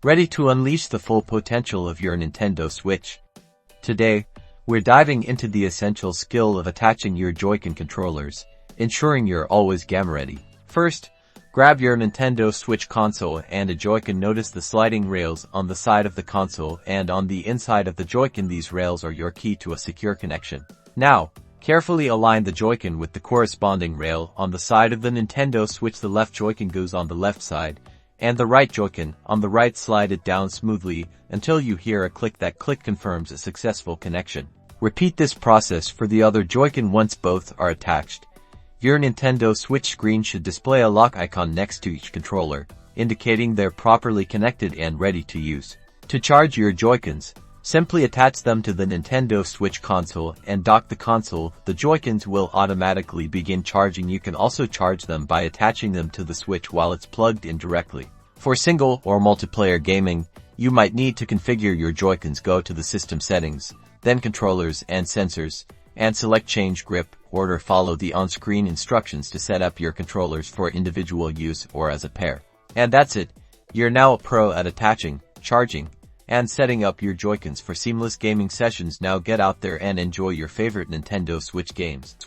ready to unleash the full potential of your Nintendo Switch. Today, we're diving into the essential skill of attaching your Joy-Con controllers, ensuring you're always game-ready. First, grab your Nintendo Switch console and a Joy-Con. Notice the sliding rails on the side of the console and on the inside of the Joy-Con. These rails are your key to a secure connection. Now, carefully align the Joy-Con with the corresponding rail on the side of the Nintendo Switch. The left Joy-Con goes on the left side, and the right Joy-Con on the right. Slide it down smoothly until you hear a click. That click confirms a successful connection. Repeat this process for the other Joy-Con once both are attached. Your Nintendo Switch screen should display a lock icon next to each controller, indicating they're properly connected and ready to use. To charge your Joy-Cons, simply attach them to the Nintendo Switch console and dock the console. The Joy-Cons will automatically begin charging. You can also charge them by attaching them to the Switch while it's plugged in directly. For single or multiplayer gaming, you might need to configure your Joy-Cons. Go to the system settings, then controllers and sensors, and select change grip order. Follow the on-screen instructions to set up your controllers for individual use or as a pair. And that's it. You're now a pro at attaching, charging, and setting up your Joy-Cons for seamless gaming sessions. Now get out there and enjoy your favorite Nintendo Switch games.